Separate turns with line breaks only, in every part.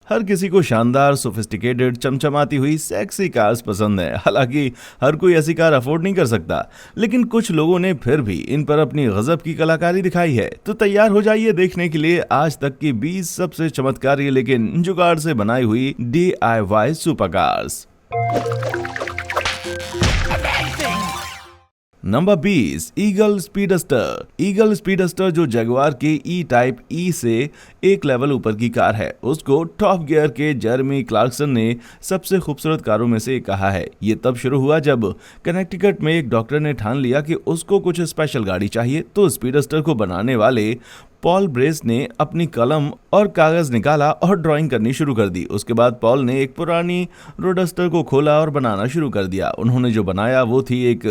हर किसी को शानदार, सोफिस्टिकेटेड, चमचमाती हुई सेक्सी कार्स पसंद है। हालांकि हर कोई ऐसी कार अफोर्ड नहीं कर सकता, लेकिन कुछ लोगों ने फिर भी इन पर अपनी गजब की कलाकारी दिखाई है। तो तैयार हो जाइए देखने के लिए आज तक की 20 सबसे चमत्कारी लेकिन जुगाड़ से बनाई हुई DIY super cars. Number 20, eagle speedster. Eagle speedster जो जगुआर के ई टाइप ई से एक लेवल ऊपर की कार है, उसको टॉप गियर के जेरेमी क्लार्कसन ने सबसे खूबसूरत कारों में से एक कहा है। ये तब शुरू हुआ जब कनेक्टिकट में एक डॉक्टर ने ठान लिया कि उसको कुछ स्पेशल गाड़ी चाहिए, तो स्पीडस्टर को बनाने वाले पॉल ब्रेस ने अपनी कलम और कागज निकाला और ड्राइंग करनी शुरू कर दी। उसके बाद पॉल ने एक पुरानी रोडस्टर को खोला और बनाना शुरू कर दिया। उन्होंने जो बनाया वो थी एक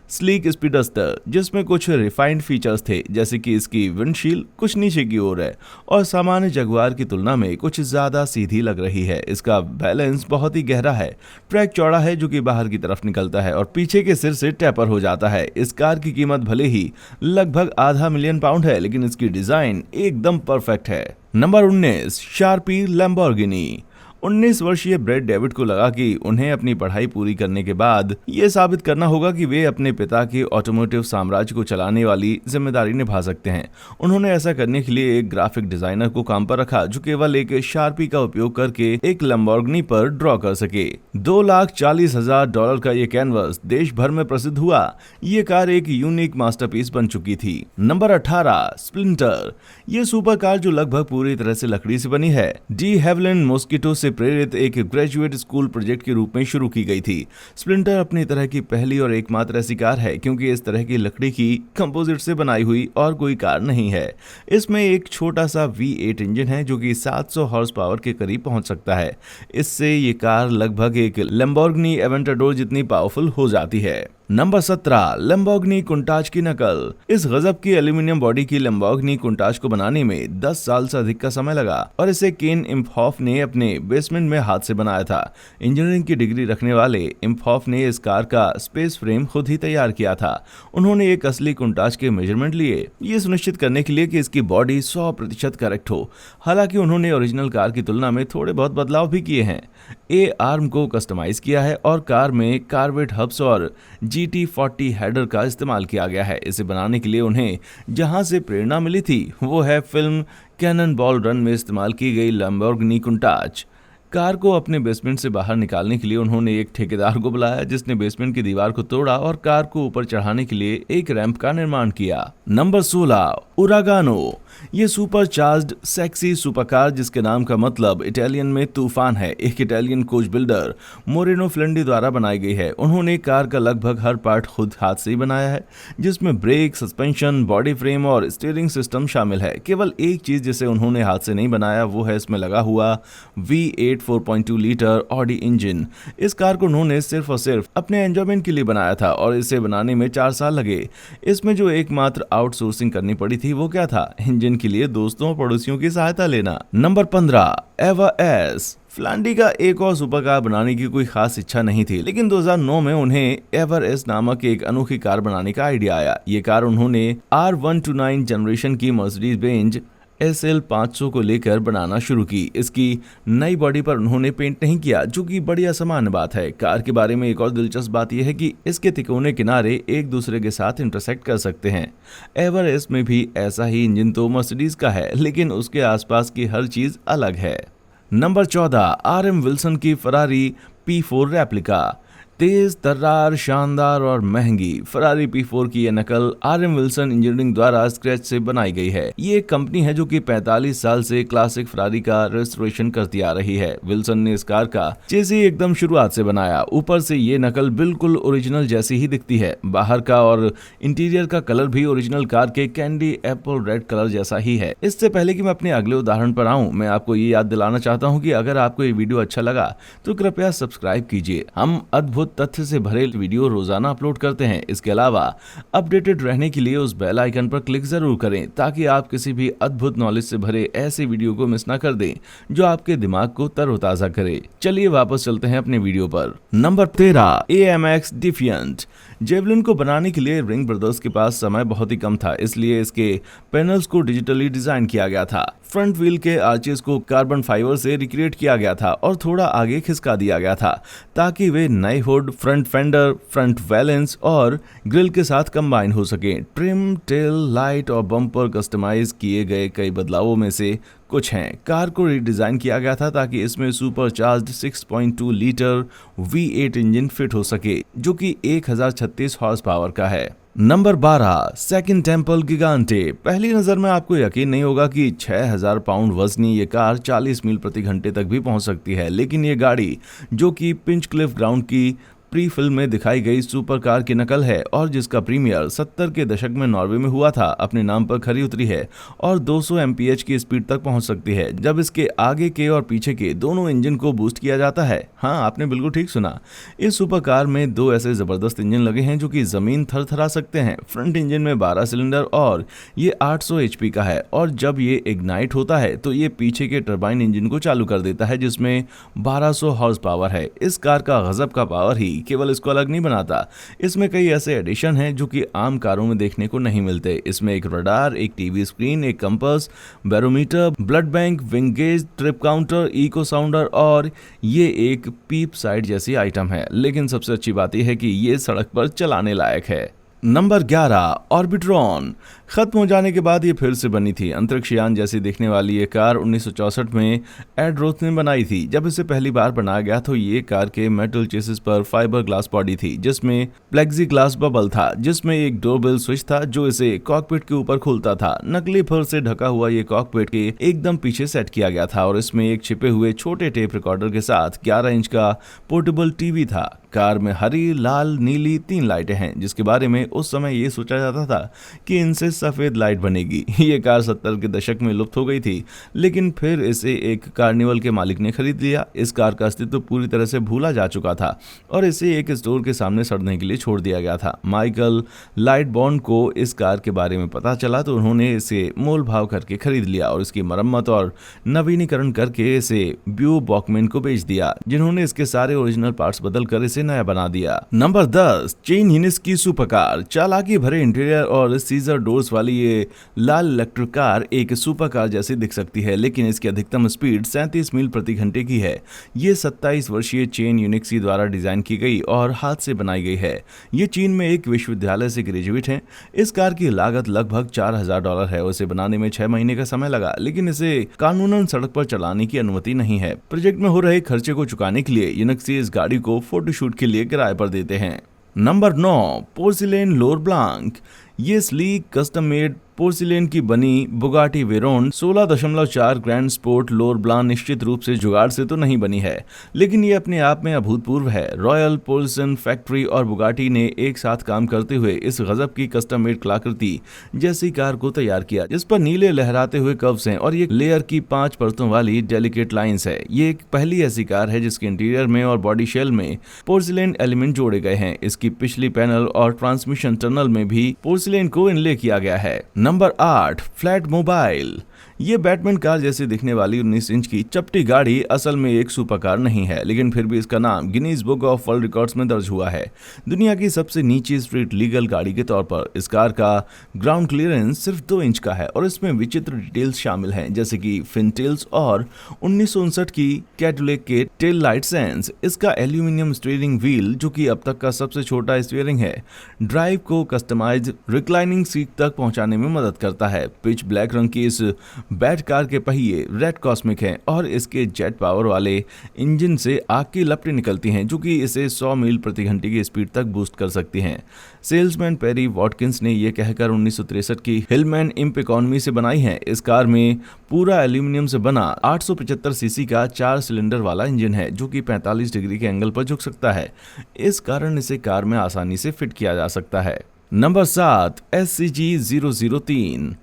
स्लीक स्पीडस्टर, जिसमें कुछ रिफाइंड फीचर्स थे, जैसे कि इसकी विंडशील्ड कुछ नीचे की ओर है और सामान्य जगुआर की तुलना में कुछ ज्यादा सीधी लग रही है। इसका बैलेंस बहुत ही गहरा है, ट्रैक चौड़ा है जो कि बाहर की तरफ निकलता है और पीछे के सिर से टैपर हो जाता है। इस कार की कीमत भले ही लगभग £500,000 है, लेकिन इसकी डिजाइन एकदम परफेक्ट है। Number 19, sharpy Lamborghini. 19 वर्षीय ब्रैड डेविड को लगा कि उन्हें अपनी पढ़ाई पूरी करने के बाद ये साबित करना होगा कि वे अपने पिता के ऑटोमोटिव साम्राज्य को चलाने वाली जिम्मेदारी निभा सकते हैं। उन्होंने ऐसा करने के लिए एक ग्राफिक डिजाइनर को काम पर रखा जो केवल एक शार्पी का उपयोग करके एक लैम्बोर्गिनी पर ड्रॉ कर सके। $240,000 का ये कैनवस देश भर में प्रसिद्ध हुआ। ये कार एक यूनिक मास्टरपीस बन चुकी थी। Number 18, splinter. ये सुपर कार जो लगभग पूरी तरह से लकड़ी से बनी है, डी हेवलैंड मॉस्किटो से प्रेरित एक ग्रेजुएट स्कूल प्रोजेक्ट के रूप में शुरू की गई थी। स्प्लिंटर अपनी तरह की पहली और एकमात्र ऐसी कार है क्योंकि इस तरह की लकड़ी की कंपोजिट से बनाई हुई और कोई कार नहीं है। इसमें एक छोटा सा V8 इंजन है जो कि 700 हॉर्स पावर के करीब पहुंच सकता है। इससे ये कार लगभग एक लैम्बोर्गिनी एवेंटाडोर जितनी पावरफुल हो जाती है। नंबर 17, लैम्बोर्गिनी कुंटाज की नकल। इस गजब की एल्यूमिनियम बॉडी की लैम्बोर्गिनी कुंटाज को बनाने में 10 साल से अधिक का समय लगा और इसे केन इम्फॉफ ने अपने बेसमेंट में हाथ से बनाया था। इंजीनियरिंग की डिग्री रखने वाले इम्फॉफ ने इस कार का स्पेस फ्रेम खुद ही तैयार किया था। उन्होंने एक असली कुंटाज के मेजरमेंट लिए, ये सुनिश्चित करने के लिए कि इसकी बॉडी 100% करेक्ट हो। हालांकि उन्होंने ओरिजिनल कार की तुलना में थोड़े बहुत बदलाव भी किए हैं। ए आर्म को कस्टमाइज किया है और कार में कार्वेट हब्स और GT40 हेडर का इस्तेमाल किया गया है। इसे बनाने के लिए उन्हें जहां से प्रेरणा मिली थी वो है फिल्म कैनन बॉल रन में इस्तेमाल की गई लैम्बोर्गिनी कुंटाज। कार को अपने बेसमेंट से बाहर निकालने के लिए उन्होंने एक ठेकेदार को बुलाया जिसने बेसमेंट की दीवार को तोड़ा और कार को ऊपर चढ़ाने के लिए एक रैंप का निर्माण किया। नंबर 16, उरागानो। ये सुपर चार्ज्ड सेक्सी सुपरकार जिसके नाम का मतलब इटालियन में तूफान है, एक इटालियन कोच बिल्डर मोरेनो फ्लेंडी द्वारा बनाई गई है। उन्होंने कार का लगभग हर पार्ट खुद हाथ से ही बनाया है, जिसमें ब्रेक, सस्पेंशन, बॉडी फ्रेम और स्टीयरिंग सिस्टम शामिल है। केवल एक चीज जिसे उन्होंने हाथ से नहीं बनाया वो है इसमें लगा हुआ V8 4.2 लीटर ऑडी इंजन। इस कार को उन्होंने सिर्फ और सिर्फ अपने एंजॉयमेंट के लिए बनाया था और इसे बनाने में 4 साल लगे। इसमें जो एकमात्र आउटसोर्सिंग करनी पड़ी थी वो क्या था? इंजन के लिए दोस्तों और पड़ोसियों की सहायता लेना। Number 15, ever S. फ्लांडी का एक और सुपर कार बनाने की कोई खास इच्छा नहीं थी, लेकिन 2009 में उन्हें एवर एस नामक एक अनोखी कार बनाने का आइडिया आया। ये कार उन्होंने R129 जनरेशन की मर्सिडीज बेंज SL 500 को लेकर बनाना शुरू की। इसकी नई बॉडी पर उन्होंने पेंट नहीं किया, जो कि बड़ी असामान्य बात है। कार के बारे में एक और दिलचस्प बात यह है कि इसके तिकोने किनारे एक दूसरे के साथ इंटरसेक्ट कर सकते हैं। एवर एस में भी ऐसा ही इंजन तो मर्सिडीज का है, लेकिन उसके आसपास की हर चीज अलग है। नंबर 14, RM विल्सन की फरारी P4 रेप्लिका। तेज, तर्रार, शानदार और महंगी फरारी P4 की यह नकल RM विल्सन इंजीनियरिंग द्वारा स्क्रैच से बनाई गई है। ये एक कंपनी है जो कि 45 साल से क्लासिक फरारी का रेस्टोरेशन करती आ रही है। विल्सन ने इस कार का चेसी एकदम शुरुआत से बनाया। ऊपर से ये नकल बिल्कुल ओरिजिनल जैसी ही दिखती है। बाहर का और इंटीरियर का कलर भी ओरिजिनल कार के कैंडी एप्पल रेड कलर जैसा ही है। इससे पहले कि मैं अपने अगले उदाहरण पर आऊं, मैं आपको ये याद दिलाना चाहता हूं कि अगर आपको ये वीडियो अच्छा लगा तो कृपया सब्सक्राइब कीजिए। हम अद्भुत तथ्य से भरे वीडियो रोजाना अपलोड करते हैं। इसके अलावा अपडेटेड रहने के लिए उस बेल आइकन पर क्लिक जरूर करें ताकि आप किसी भी अद्भुत नॉलेज से भरे ऐसे वीडियो को मिस ना कर दें जो आपके दिमाग को तरोताजा करे। चलिए वापस चलते हैं अपने वीडियो पर। Number 13, AMX डिफिएंट। जेवलिन को बनाने के लिए रिंग ब्रदर्स के पास समय बहुत ही कम था, इसलिए इसके पैनल्स को डिजिटली डिजाइन किया गया था। फ्रंट व्हील के आर्चेस को कार्बन फाइबर से रिक्रिएट किया गया था और थोड़ा आगे खिसका दिया गया था ताकि वे नए hood, front fender, front valence और ग्रिल के साथ कंबाइन हो सके। ट्रिम, टेल लाइट और बम्पर कस्टमाइज किए गए कई बदलावों में से कुछ हैं। कार को रिडिजाइन किया गया था ताकि इसमें supercharged 6.2 litre V8 engine fit हो सके जो कि 1036 हॉर्स पावर का है। Number 12, second temple Gigante. पहली नजर में आपको यकीन नहीं होगा कि 6000 पाउंड वजनी ये कार 40 मील प्रति घंटे तक भी पहुंच सकती है, लेकिन ये गाड़ी जो कि पिंचक्लिफ ग्राउंड की प्री फिल्म में दिखाई गई सुपर कार की नकल है और जिसका प्रीमियर 70 के दशक में नॉर्वे में हुआ था, अपने नाम पर खरी उतरी है और 200 mph की स्पीड तक पहुंच सकती है जब इसके आगे के और पीछे के दोनों इंजन को बूस्ट किया जाता है। हाँ, आपने बिल्कुल ठीक सुना। इस सुपर कार में 2 ऐसे जबरदस्त इंजन लगे हैं जो कि जमीन थरथरा सकते हैं। फ्रंट इंजन में 12 सिलेंडर और ये 800 HP का है और जब ये इग्नाइट होता है तो ये पीछे के टरबाइन इंजन को चालू कर देता है जिसमें 1200 हॉर्स पावर है। इस कार का गजब का पावर ही केवल इसको अलग नहीं बनाता, इसमें कई ऐसे एडिशन हैं जो कि आम कारों में देखने को नहीं मिलते। इसमें एक रडार, एक टीवी स्क्रीन, एक compass, barometer, blood bank, wing gauge, trip counter, echo sounder और ये एक पीप साइड जैसी आइटम है। लेकिन सबसे अच्छी बात यह है कि ये सड़क पर चलाने लायक है। नंबर 11, ऑर्बिट्रॉन। खत्म हो जाने के बाद ये फिर से बनी थी। अंतरिक्ष यान जैसी दिखने वाली ये कार 1964 में एड रोथ ने बनाई थी। जब इसे पहली बार बनाया गया तो ये कार के मेटल चेसिस पर फाइबर ग्लास बॉडी थी जिसमें प्लेक्सी ग्लास बबल था, जिसमें एक डोरबेल स्विच था जो इसे कॉकपिट के ऊपर खुलता था। नकली फर से ढका हुआ ये कॉकपिट के एकदम पीछे सेट किया गया था और इसमें एक छिपे हुए छोटे टेप रिकॉर्डर के साथ 11 इंच का पोर्टेबल टीवी था। कार में हरी, लाल, नीली 3 लाइटें हैं जिसके बारे में उस समय ये सोचा जाता था कि इनसे सफेद लाइट बनेगी। ये कार 70 के दशक में लुप्त हो गई थी, लेकिन फिर इसे एक कार्निवल के मालिक ने खरीद लिया। इस कार का अस्तित्व पूरी तरह से भूला जा चुका था और इसे एक स्टोर के सामने सड़ने के लिए छोड़ दिया गया था। माइकल लाइटबॉर्न को इस कार के बारे में पता चला तो उन्होंने इसे मोल भाव करके खरीद लिया और इसकी मरम्मत और नवीनीकरण करके इसे ब्यू बॉकमैन को बेच दिया, जिन्होंने इसके सारे ओरिजिनल पार्ट्स बदल कर इसे नया बना दिया। नंबर 10, चेन यूनिक्स की सुपर कार। चालाकी भरे इंटीरियर और सीजर डोर्स वाली ये लाल इलेक्ट्रिक कार एक सुपर कार जैसी दिख सकती है, लेकिन इसकी अधिकतम स्पीड 37 मील प्रति घंटे की है। ये 27 वर्षीय चेन यूनिक्सी द्वारा डिजाइन की गई और हाथ से बनाई गई है। ये चीन में एक विश्वविद्यालय से ग्रेजुएट है। इस कार की लागत लगभग $4000 है और इसे बनाने में 6 महीने का समय लगा, लेकिन इसे कानूनन सड़क पर चलाने की अनुमति नहीं है। प्रोजेक्ट में हो रहे खर्चे को चुकाने के लिए यूनिक्सी इस गाड़ी को फोटोशूट के लिए किराए पर देते हैं। नंबर 9, पोर्सिलेन लोर ब्लांक। ये स्लीक कस्टम मेड पोर्सिलेन की बनी बुगाटी वेरोन 16.4 ग्रैंड स्पोर्ट लोर ब्लांक निश्चित रूप से जुगाड़ से तो नहीं बनी है, लेकिन ये अपने आप में अभूतपूर्व है। रॉयल पोर्सिलेन फैक्ट्री और बुगाटी ने एक साथ काम करते हुए इस गजब की कस्टम मेड कलाकृति जैसी कार को तैयार किया, जिस पर नीले लहराते हुए कर्व्स हैं और ये लेयर की 5 परतों वाली डेलिकेट लाइंस है। ये एक पहली ऐसी कार है जिसके इंटीरियर में और बॉडी शेल में पोर्सिलेन एलिमेंट जोड़े गए हैं। इसकी पिछली पैनल और ट्रांसमिशन टनल में भी पोर्सिलेन को इनले किया गया है। Number 8, flat mobile. ये बैटमैन कार जैसी दिखने वाली 19 इंच की चपटी गाड़ी असल में एक सुपर कार नहीं है, लेकिन फिर भी इसका नाम Guinness book of world records में दर्ज हुआ है। दुनिया की सबसे नीची स्ट्रीट लीगल गाड़ी के तौर पर इस कार का ग्राउंड क्लियरेंस सिर्फ 2 इंच का है और इसमें विचित्र डिटेल्स शामिल हैं, जैसे कि फिन टेल्स और 1959 की कैडिलैक के टेल लाइट सेंस। इसका एल्यूमिनियम स्टीयरिंग व्हील, जो कि अब तक का सबसे छोटा स्टीयरिंग है, ड्राइव को कस्टमाइज्ड रिक्लाइनिंग सीट तक पहुंचाने में मदद करता है। पिच ब्लैक रंग की इस बैट कार के पहिए रेड कॉस्मिक हैं और इसके जेट पावर वाले इंजन से आग की लपटें निकलती हैं जो कि इसे 100 मील प्रति घंटे की स्पीड तक बूस्ट कर सकती हैं। सेल्समैन पेरी वॉटकिंस ने यह कहकर 1963 की हिलमैन इम्प इकोनॉमी से बनाई है। इस कार में पूरा एल्यूमिनियम से बना 875 सीसी का 4 सिलेंडर वाला इंजन है जो कि 45 डिग्री के एंगल पर झुक सकता है। इस कारण इसे कार में आसानी से फिट किया जा सकता है। Number 7, SCG-003।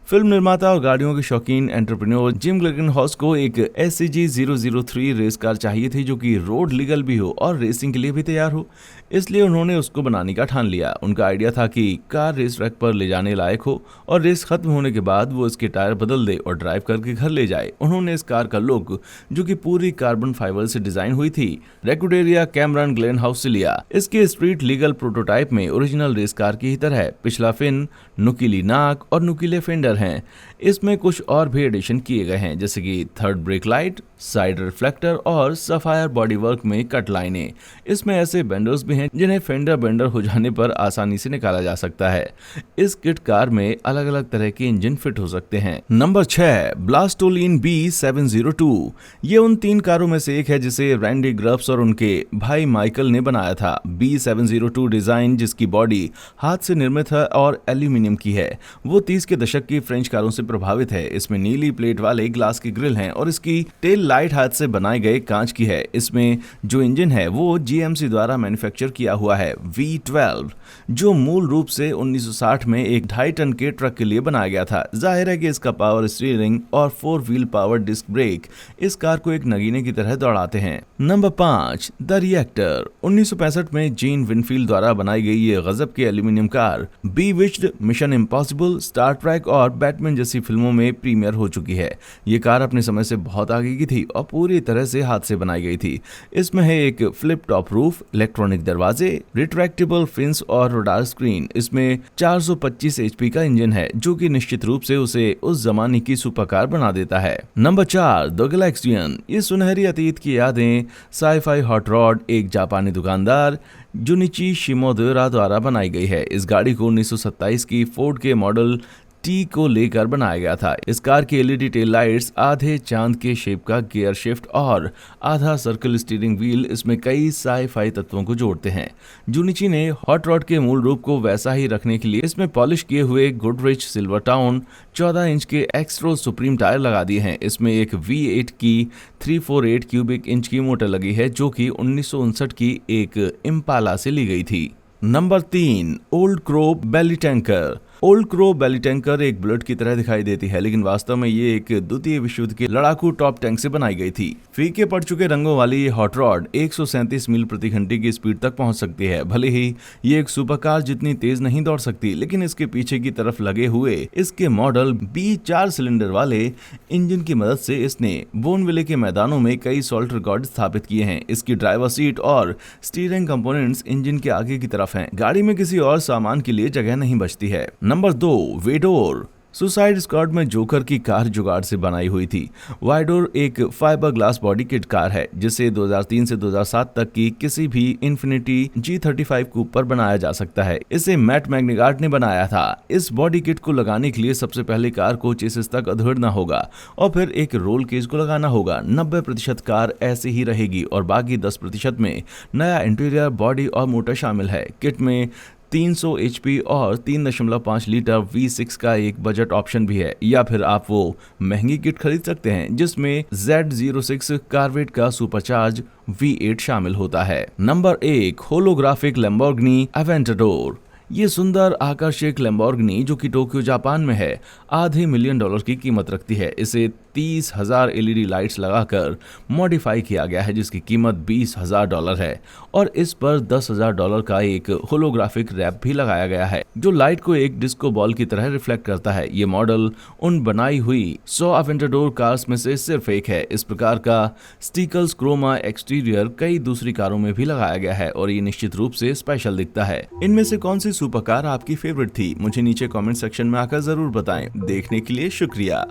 फिल्म निर्माता और गाड़ियों के शौकीन एंटरप्रेन्योर जिम ग्लेगनहॉस को एक SCG-003 रेस कार चाहिए थी जो कि रोड लीगल भी हो और रेसिंग के लिए भी तैयार हो, इसलिए उन्होंने उसको बनाने का ठान लिया। उनका आइडिया था कि कार रेस ट्रैक पर ले जाने लायक हो और रेस खत्म होने के बाद वो इसके टायर बदल दे और ड्राइव करके घर ले जाए। उन्होंने इस कार का लुक, जो कि पूरी कार्बन फाइबर से डिजाइन हुई थी, रेकुडेरिया कैमरन ग्लेनहाउस से लिया। इसके स्ट्रीट लीगल प्रोटोटाइप में ओरिजिनल रेस कार की ही तरह पिछला फिन, नुकीली नाक और नुकीले फेंडर हैं। इसमें कुछ और भी एडिशन किए गए हैं, जैसे कि third brake light, side reflector और सफायर बॉडी वर्क में कट लाइनें। इसमें ऐसे बेंडर्स भी हैं जिन्हें फेंडर बेंडर हो जाने पर आसानी से निकाला जा सकता है। इस किट कार में अलग अलग तरह के इंजन फिट हो सकते हैं। Number 6, ब्लास्टोलिन B702। ये उन 3 कारों में से एक है जिसे रैंडी ग्रब्स और उनके भाई माइकल ने बनाया था। B702 डिजाइन, जिसकी बॉडी हाथ से निर्मित है और एल्यूमिनियम की है, वो 30 के दशक की फ्रेंच कारों से प्रभावित है। इसमें नीली प्लेट वाले ग्लास की ग्रिल हैं और इसकी टेल लाइट हाथ से बनाए गए कांच की है। इसमें जो इंजन है वो GMC द्वारा मैन्युफैक्चर किया हुआ है, V12, जो मूल रूप से 1960 में एक 2.5 टन के ट्रक के लिए बनाया गया था। जाहिर है कि इसका पावर स्टीयरिंग और 4 व्हील पावर डिस्क ब्रेक इस कार को एक नगीने की तरह दौड़ाते हैं। Number 5, the reactor. 1965 में जीन विनफील्ड द्वारा बनाई गई ये गजब की aluminium car Bewitched, Mission Impossible, Star Trek और बैटमैन जैसी फिल्मों में प्रीमियर हो चुकी है। ये कार अपने समय से बहुत आगे की थी और पूरी तरह से हाथ से बनाई गई थी। इसमें है एक फ्लिप टॉप रूफ, इलेक्ट्रॉनिक दरवाजे, रिट्रैक्टेबल फिन्स और रडार स्क्रीन। इसमें 425 HP का इंजन है, जो कि निश्चित रूप से उसे उस जमाने की सुपर कार बना देता है। Number 4, the Galaxian. ये सुनहरी अतीत की यादें साई-फाई हॉट रॉड एक जापानी दुकानदार जुनिची शिमोदेरा द्वारा बनाई गई है। इस गाड़ी को 1927 की फोर्ड के मॉडल टी को लेकर बनाया गया था। इस कार की LED टेल लाइट्स, आधे चांद के शेप का गियर शिफ्ट और आधा सर्कल स्टीयरिंग व्हील इसमें कई साई-फाई तत्वों को जोड़ते हैं। जूनिची ने हॉट रॉड के मूल रूप को वैसा ही रखने के लिए इसमें पॉलिश किए हुए गुडरिच सिल्वरटाउन 14 इंच के एक्सट्रो सुप्रीम टायर लगा दिए हैं। इसमें एक V8 की 348 क्यूबिक इंच की मोटर लगी है, जो कि 1959 की एक इम्पाला से ली गई थी। नंबर 3, ओल्ड क्रो बेली टैंकर। ओल्ड क्रो बेली टैंकर एक बुलेट की तरह दिखाई देती है, लेकिन वास्तव में ये एक द्वितीय विश्व युद्ध के लड़ाकू टॉप टैंक से बनाई गई थी। फीके पड़ चुके रंगों वाली ये हॉट रॉड 137 मील प्रति घंटे की स्पीड तक पहुंच सकती है। भले ही ये एक सुपरकार जितनी तेज नहीं दौड़ सकती, लेकिन इसके पीछे की तरफ लगे हुए इसके मॉडल B4 सिलेंडर वाले इंजन की मदद से इसने बोनविले के मैदानों में कई सॉल्ट रिकॉर्ड स्थापित किए हैं। इसकी ड्राइवर सीट और स्टीयरिंग कंपोनेंट्स इंजन के आगे की तरफ हैं। गाड़ी में किसी और सामान के लिए जगह नहीं बचती है। नंबर 2, वेडोर। सुसाइड स्क्वाड में जोकर की कार जुगाड़ से बनाई हुई थी। वाइडोर एक fibre glass body kit car है, जिसे 2003 से 2007 तक की किसी भी इन्फिनिटी G35 कूप पर बनाया जा सकता है। इसे मैट मैग्निगार्ड ने बनाया था। इस बॉडी किट को लगाने के लिए सबसे पहले कार को चेसिस तक अधेड़ना होगा और फिर एक रोल केज को लगाना होगा। 90% कार ऐसे ही रहेगी और बाकी 10% में नया इंटीरियर, बॉडी और मोटर शामिल है। किट में 300 HP और 3.5 लीटर V6 का एक बजट ऑप्शन भी है, या फिर आप वो महंगी किट खरीद सकते हैं जिसमें Z06 कार्वेट का सुपरचार्ज V8 शामिल होता है। Number 1, holographic Lamborghini Aventador. ये सुंदर आकर्षक लैम्बोर्गिनी, जो कि टोक्यो जापान में है, $500 मिलियन की कीमत रखती है। इसे 30,000 LED लाइट्स लगाकर मॉडिफाई किया गया है, जिसकी कीमत $20,000 है और इस पर $10,000 का एक होलोग्राफिक रैप भी लगाया गया है, जो लाइट को एक डिस्को बॉल की तरह रिफ्लेक्ट करता है। ये मॉडल उन बनाई हुई 100 अवेंटाडोर कार्स में से सिर्फ एक है। इस प्रकार का स्टिकल्स क्रोमा एक्सटीरियर कई दूसरी कारों में भी लगाया गया है और ये निश्चित रूप से स्पेशल दिखता है। इनमें से कौन सी सुपर कार आपकी फेवरेट थी? मुझे नीचे कमेंट सेक्शन में आकर जरूर बताएं। देखने के लिए शुक्रिया।